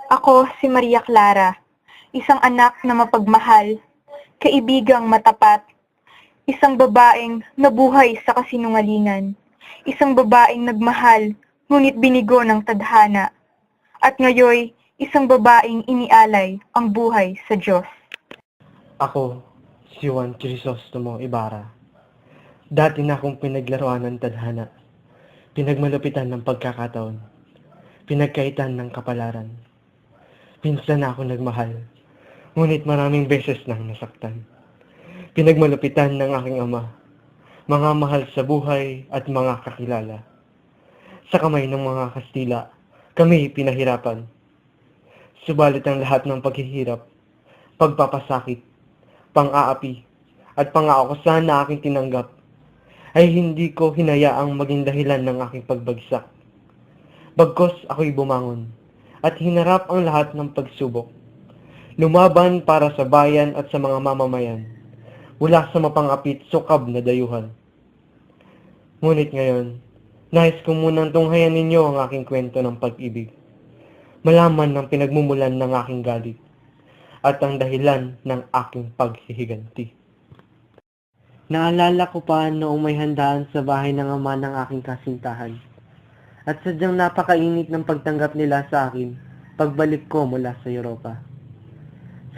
Ako si Maria Clara, isang anak na mapagmahal, kaibigang matapat, isang babaeng nabuhay sa kasinungalingan, isang babaeng nagmahal ngunit binigo ng tadhana, at ngayoy isang babaeng inialay ang buhay sa Diyos. Ako, si Juan Crisostomo Ibarra. Dati na akong pinaglaruan ng tadhana, pinagmalupitan ng pagkakataon, pinagkaitan ng kapalaran. Pinsan na ako nagmahal, ngunit maraming beses nang nasaktan. Pinagmalupitan ng aking ama, mga mahal sa buhay at mga kakilala. Sa kamay ng mga Kastila, kami pinahirapan. Subalit ang lahat ng paghihirap, pagpapasakit, pang-aapi, at pang-aakusahan na aking tinanggap, ay hindi ko hinayaang maging dahilan ng aking pagbagsak. Bagkos ako'y bumangon, at hinarap ang lahat ng pagsubok. Lumaban para sa bayan at sa mga mamamayan, mula sa mapangapit sukab na dayuhan. Ngunit ngayon, nais ko munang tunghayan ninyo ang aking kwento ng pag-ibig. Malaman ng pinagmumulan ng aking galit, at ang dahilan ng aking paghihiganti. Naalala ko pa noong may handaan sa bahay ng ama ng aking kasintahan. At sadyang napakainit ng pagtanggap nila sa akin pagbalik ko mula sa Europa.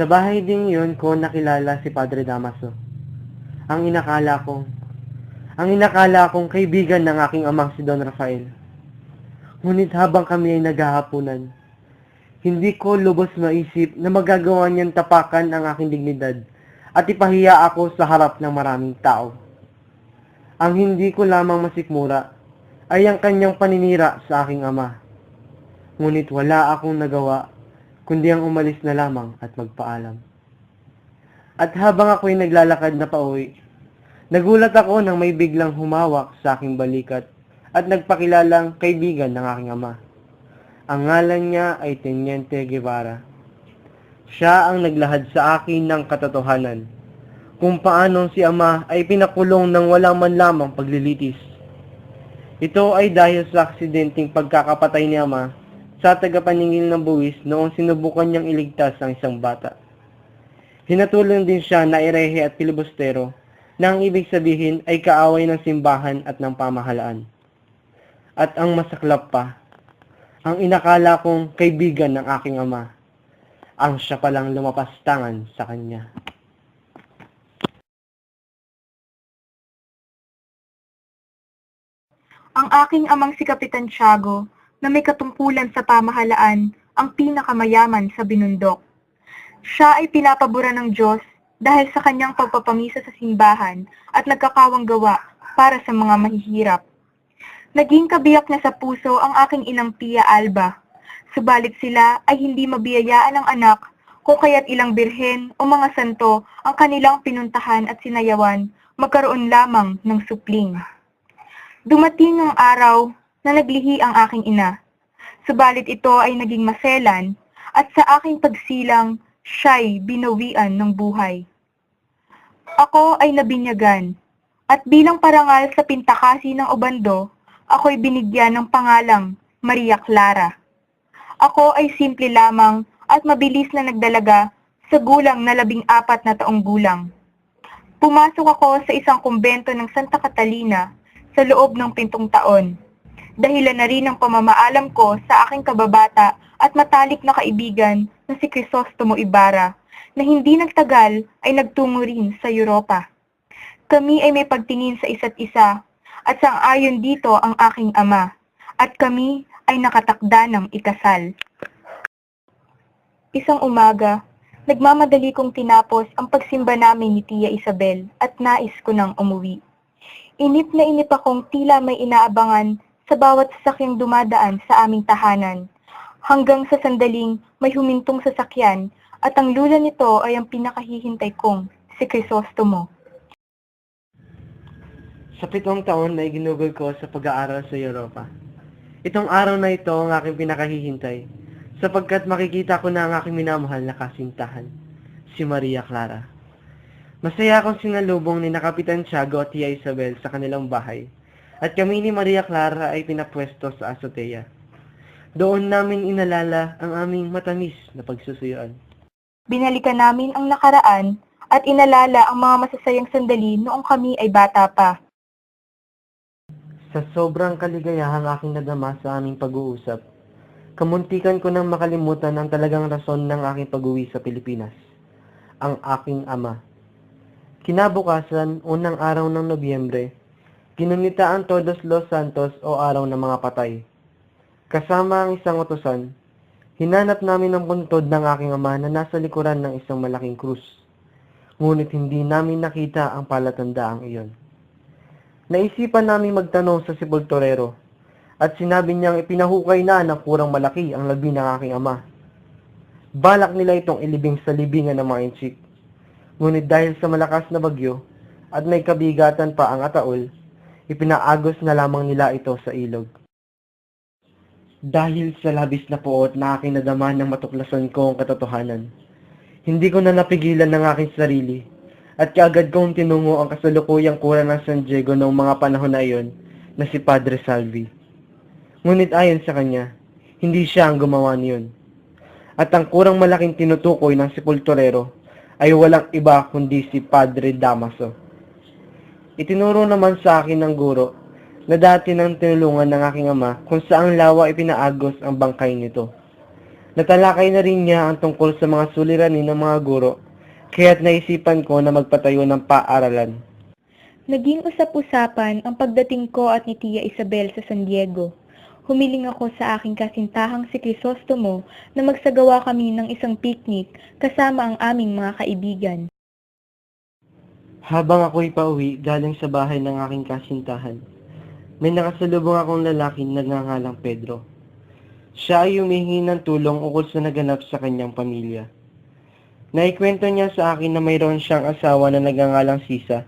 Sa bahay din yun ko nakilala si Padre Damaso. Ang inakala kong kaibigan ng aking amang si Don Rafael. Ngunit habang kami ay naghahapunan, hindi ko lubos maisip na magagawa niyang tapakan ang aking dignidad at ipahiya ako sa harap ng maraming tao. Ang hindi ko lamang masikmura ay ang kanyang paninira sa aking ama. Ngunit wala akong nagawa kundi ang umalis na lamang at magpaalam. At habang ako'y naglalakad na pauwi, nagulat ako nang may biglang humawak sa aking balikat at nagpakilalang kaibigan ng aking ama. Ang ngalan niya ay Teniente Guevara. Siya ang naglahad sa akin ng katotohanan kung paanong si ama ay pinakulong ng walang man lamang paglilitis. Ito ay dahil sa aksidenteng pagkakapatay ni ama sa tagapaningil ng buwis noong sinubukan niyang iligtas ang isang bata. Hinatulong din siya na erehe at pilibustero na ang ibig sabihin ay kaaway ng simbahan at ng pamahalaan. At ang masaklap pa, ang inakala kong kaibigan ng aking ama, ang siya palang lumapastangan sa kanya. Ang aking amang si Kapitan Tiago, na may katungkulan sa pamahalaan, ang pinakamayaman sa Binundok. Siya ay pinapabura ng Diyos dahil sa kanyang pagpapamisa sa simbahan at nagkakawang gawa para sa mga mahihirap. Naging kabiyak niya sa puso ang aking inang Pia Alba, subalit sila ay hindi mabiyayaan ng anak kung kaya't ilang birhen o mga santo ang kanilang pinuntahan at sinayawan, magkaroon lamang ng supling. Dumating ang araw na naglihi ang aking ina, subalit ito ay naging maselan at sa aking pagsilang siya'y binawian ng buhay. Ako ay nabinyagan at bilang parangal sa pintakasi ng Obando, ako'y binigyan ng pangalang Maria Clara. Ako ay simple lamang at mabilis na nagdalaga sa gulang na 14 na taong gulang. Pumasok ako sa isang kumbento ng Santa Catalina sa loob ng 7 taon. Dahilan na rin ang pamamaalam ko sa aking kababata at matalik na kaibigan na si Crisostomo Ibarra, na hindi nagtagal ay nagtungo rin sa Europa. Kami ay may pagtingin sa isa't isa at sang-ayon dito ang aking ama, at kami ay nakatakda ng ikasal. Isang umaga, nagmamadali kong tinapos ang pagsimba namin ni Tia Isabel at nais ko nang umuwi. Inip na inip akong tila may inaabangan sa bawat sasakyang dumadaan sa aming tahanan, hanggang sa sandaling may humintong sasakyan at ang lula nito ay ang pinakahihintay kong, si Crisostomo. Sa 7 taon na iginugol ko sa pag-aaral sa Europa. Itong araw na ito ang aking pinakahihintay, sapagkat makikita ko na ang aking minamahal na kasintahan, si Maria Clara. Masaya akong sinalubong ni Kapitan Tiago at Tia Isabel sa kanilang bahay, at kami ni Maria Clara ay pinapwesto sa azotea. Doon namin inalala ang aming matamis na pagsusuyuan. Binalikan namin ang nakaraan at inalala ang mga masasayang sandali noong kami ay bata pa. Sa sobrang kaligayahang aking nadama sa aming pag-uusap, kamuntikan ko nang makalimutan ang talagang rason ng aking pag-uwi sa Pilipinas, ang aking ama. Kinabukasan, unang araw ng Nobyembre, ginunita ang Todos los Santos o Araw ng Mga Patay. Kasama ang isang utusan, hinanap namin ang puntod ng aking ama na nasa likuran ng isang malaking krus. Ngunit hindi namin nakita ang palatandaang iyon. Naisipan namin magtanong sa sepulturero at sinabi niyang ipinahukay na ng kurang malaki ang labi ng aking ama. Balak nila itong ilibing sa libingan ng mga inchik. Ngunit dahil sa malakas na bagyo at may kabigatan pa ang ataol, ipinaagos na lamang nila ito sa ilog. Dahil sa labis na puot na aking nadama nang matuklasan ko ang katotohanan, hindi ko na napigilan ng aking sarili at kaagad kong tinungo ang kasalukuyang kura ng San Diego noong mga panahon na iyon na si Padre Salvi. Ngunit ayon sa kanya, hindi siya ang gumawa niyon. At ang kurang malaking tinutukoy ng sepulturero ay walang iba kundi si Padre Damaso. Itinuro naman sa akin ng guro na dati nang tinulungan ng aking ama kung saang lawa ipinaagos ang bangkay nito. Natalakay na rin niya ang tungkol sa mga suliranin ng mga guro, kaya't naisipan ko na magpatayo ng paaralan. Naging usap-usapan ang pagdating ko at ni Tia Isabel sa San Diego. Humiling ako sa aking kasintahang si Crisostomo na magsagawa kami ng isang picnic kasama ang aming mga kaibigan. Habang ako'y pauwi galing sa bahay ng aking kasintahan, may nakasalubong akong lalaking nagngangalang Pedro. Siya ay humihingi ng tulong ukol sa naganap sa kanyang pamilya. Naikwento niya sa akin na mayroon siyang asawa na nagngangalang Sisa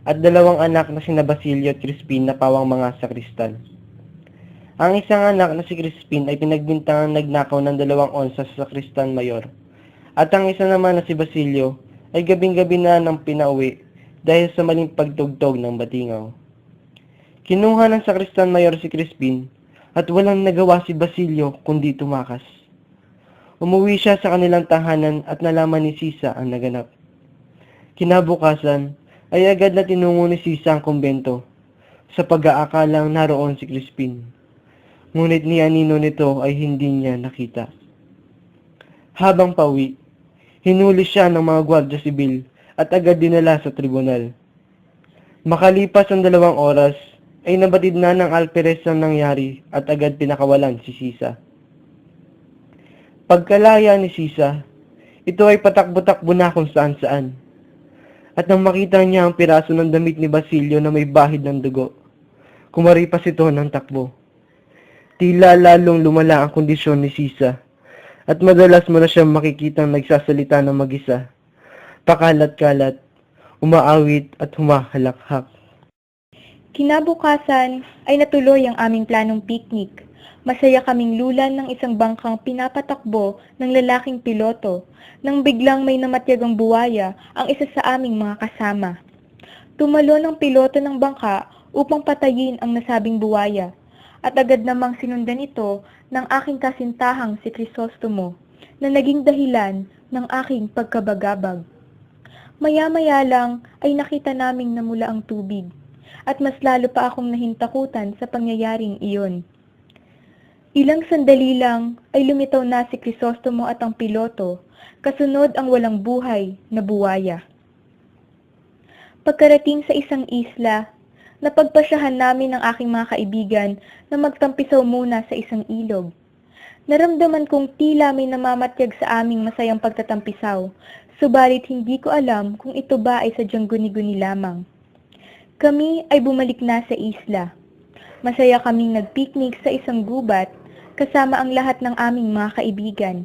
at dalawang anak na sina Basilio at Crispin na pawang mga sakristan. Ang isang anak na si Crispin ay pinagbintangang nagnakaw ng 2 onsa sa sakristan mayor at ang isa naman na si Basilio ay gabing-gabi na nang pinauwi dahil sa maling pagtugtog ng batingaw. Kinuha ng sakristan mayor si Crispin at walang nagawa si Basilio kundi tumakas. Umuwi siya sa kanilang tahanan at nalaman ni Sisa ang naganap. Kinabukasan ay agad na tinungo ni Sisa ang kumbento sa pag-aakalang naroon si Crispin. Ngunit ni anino nito ay hindi niya nakita. Habang pauwi, hinuli siya ng mga gwardya sibil at agad dinala sa tribunal. Makalipas ang 2 oras, ay nabatid na ng alperes ang nangyari at agad pinakawalan si Sisa. Pagkalaya ni Sisa, ito ay patakbo-takbo na kung saan-saan. At nang makita niya ang piraso ng damit ni Basilio na may bahid ng dugo, kumaripas ito ng takbo. Tila lalong lumala ang kondisyon ni Sisa at madalas mo na siyang makikitang nagsasalita ng mag-isa, pakalat-kalat, umaawit at humahalakhak. Kinabukasan ay natuloy ang aming planong picnic. Masaya kaming lulan ng isang bangkang pinapatakbo ng lalaking piloto nang biglang may namatyagang buwaya ang isa sa aming mga kasama. Tumalon ang piloto ng bangka upang patayin ang nasabing buwaya at agad namang sinundan ito ng aking kasintahang si Crisostomo na naging dahilan ng aking pagkabagabag. Maya-maya lang ay nakita naming namula ang tubig at mas lalo pa akong nahintakutan sa pangyayaring iyon. Ilang sandali lang ay lumitaw na si Crisostomo at ang piloto, kasunod ang walang buhay na buwaya. Pagkarating sa isang isla, napagpasyahan namin ng aking mga kaibigan na magtampisaw muna sa isang ilog. Naramdaman kong tila may namamatyag sa aming masayang pagtatampisaw, subalit hindi ko alam kung ito ba ay sadyang guni-guni lamang. Kami ay bumalik na sa isla. Masaya kaming nagpiknik sa isang gubat kasama ang lahat ng aming mga kaibigan.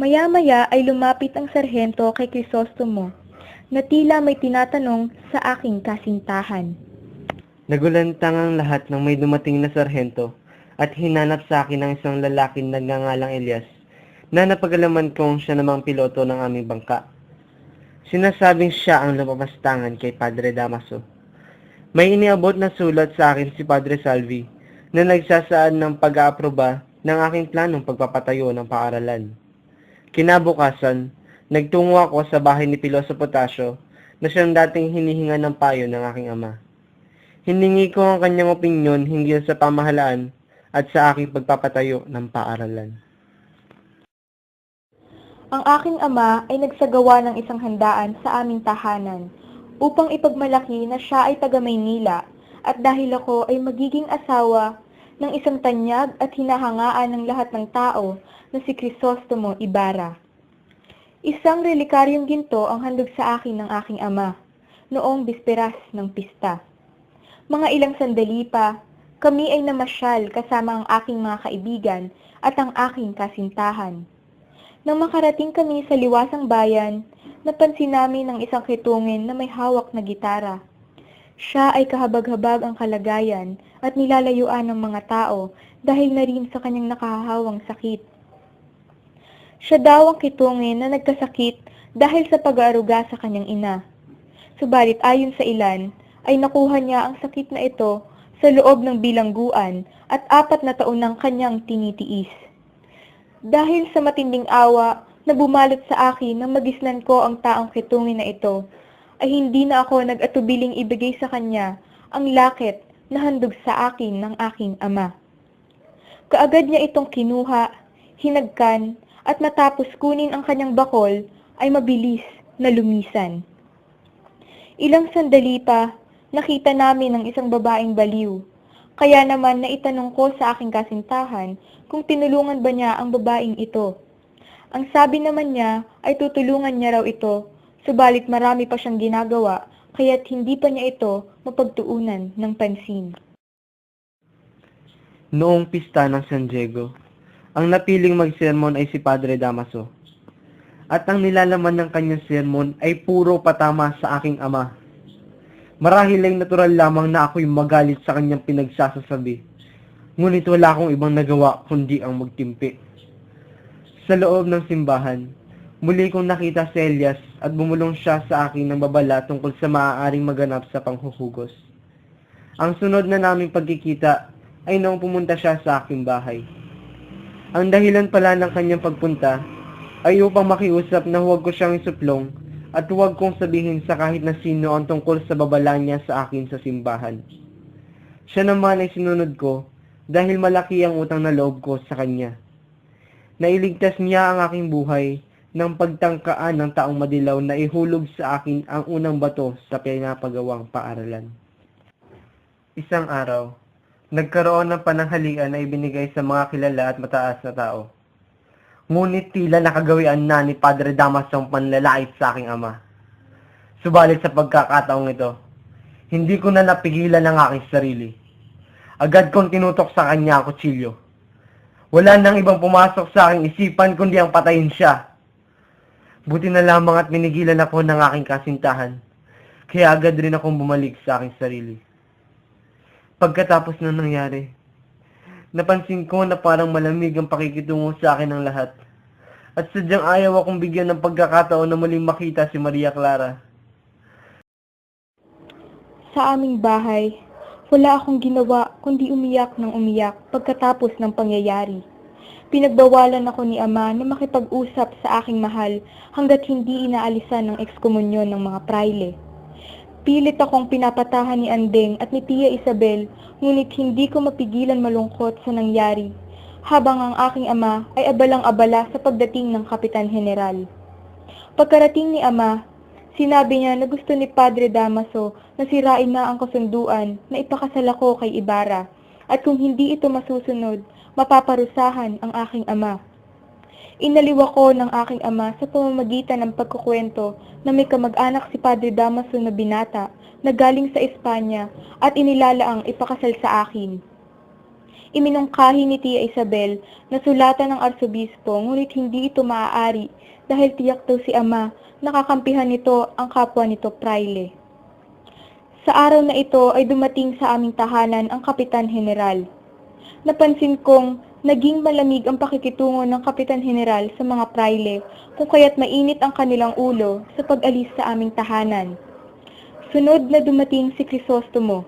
Maya-maya ay lumapit ang sarhento kay Crisostomo na tila may tinatanong sa aking kasintahan. Nagulantang ang lahat nang may dumating na sarhento at hinanap sa akin ang isang lalaking nagngangalang Elias na napagalaman kong siya namang piloto ng aming bangka. Sinasabing siya ang lumapastangan kay Padre Damaso. May iniabot na sulat sa akin si Padre Salvi na nagsasaad ng pag-aaproba ng aking planong pagpapatayo ng paaralan. Kinabukasan, nagtungo ako sa bahay ni Piloso Potasio na siyang dating hinihinga ng payo ng aking ama. Hiningi ko ang kanyang opinyon hinggil sa pamahalaan at sa aking pagpapatayo ng paaralan. Ang aking ama ay nagsagawa ng isang handaan sa aming tahanan upang ipagmalaki na siya ay taga Maynila at dahil ako ay magiging asawa ng isang tanyag at hinahangaan ng lahat ng tao na si Crisostomo Ibarra. Isang relikaryong ginto ang handog sa akin ng aking ama noong bisperas ng pista. Mga ilang sandali pa, kami ay namasyal kasama ang aking mga kaibigan at ang aking kasintahan. Nang makarating kami sa liwasang bayan, napansin namin ang isang kitungin na may hawak na gitara. Siya ay kahabag-habag ang kalagayan at nilalayuan ng mga tao dahil na rin sa kanyang nakahahawang sakit. Siya daw ang kitungin na nagkasakit dahil sa pag-aaruga sa kanyang ina. Subalit ayon sa ilan, ay nakuha niya ang sakit na ito sa loob ng bilangguan at 4 na taon ng kanyang tinitiis. Dahil sa matinding awa na bumalot sa akin nang magisnan ko ang taong kitungin na ito, ay hindi na ako nag-atubiling ibigay sa kanya ang lakit na handog sa akin ng aking ama. Kaagad niya itong kinuha, hinagkan, at matapos kunin ang kanyang bakol, ay mabilis na lumisan. Ilang sandali pa, nakita namin ang isang babaeng baliw. Kaya naman naitanong ko sa aking kasintahan kung tinulungan ba niya ang babaeng ito. Ang sabi naman niya ay tutulungan niya raw ito, subalit marami pa siyang ginagawa, kaya't hindi pa niya ito mapagtuunan ng pansin. Noong pista ng San Diego, ang napiling magsermon ay si Padre Damaso. At ang nilalaman ng kanyang sermon ay puro patama sa aking ama. Marahil ay natural lamang na ako'y magalit sa kanyang pinagsasasabi. Ngunit wala akong ibang nagawa kundi ang magtimpi. Sa loob ng simbahan, muli kong nakita si Elias at bumulong siya sa akin ng babala tungkol sa maaaring maganap sa panghuhugos. Ang sunod na naming pagkikita ay noong pumunta siya sa aking bahay. Ang dahilan pala ng kanyang pagpunta ay upang makiusap na huwag ko siyang isuplong at huwag kong sabihin sa kahit na sino ang tungkol sa babala niya sa akin sa simbahan. Siya naman ay sinunod ko dahil malaki ang utang na loob ko sa kanya. Nailigtas niya ang aking buhay ng pagtangkaan ng taong madilaw na ihulog sa akin ang unang bato sa pinapagawang paaralan. Isang araw, nagkaroon ng pananghalian na ibinigay sa mga kilala at mataas na tao. Ngunit tila nakagawian na ni Padre Damaso ang panlalait sa aking ama. Subalit sa pagkakataong ito, hindi ko na napigilan ang aking sarili. Agad kong tinutok sa kanya ang kutsilyo. Wala nang ibang pumasok sa aking isipan kundi ang patayin siya. Buti na lamang at minigilan ako ng aking kasintahan, kaya agad rin akong bumalik sa aking sarili. Pagkatapos ng nangyari, napansin ko na parang malamig ang pakikitungo sa akin ng lahat. At sadyang ayaw akong bigyan ng pagkakataon na muling makita si Maria Clara. Sa aming bahay, wala akong ginawa kundi umiyak ng umiyak pagkatapos ng pangyayari. Pinagbawalan ako ni Ama na makipag-usap sa aking mahal hanggat hindi inaalisan ng ekskomunyon ng mga praile. Pilit akong pinapatahan ni Andeng at ni Tia Isabel, ngunit hindi ko mapigilan malungkot sa nangyari, habang ang aking ama ay abalang-abala sa pagdating ng Kapitan General. Pagkarating ni Ama, sinabi niya na gusto ni Padre Damaso na sirain na ang kasunduan na ipakasal ako kay Ibarra, at kung hindi ito masusunod, mapaparusahan ang aking ama. Inaliw ako ng aking ama sa pamamagitan ng pagkukwento na may kamag-anak si Padre Damaso na binata na galing sa Espanya at inilalaang ipakasal sa akin. Iminungkahi ni Tia Isabel na sulatan ng arsobispo ngunit hindi ito maaari dahil tiyak daw si Ama nakakampihan nito ang kapwa nito praile. Sa araw na ito ay dumating sa aming tahanan ang Kapitan General. Napansin kong naging malamig ang pakikitungo ng Kapitan General sa mga praile kung kaya't mainit ang kanilang ulo sa pag-alis sa aming tahanan. Sunod na dumating si Crisostomo.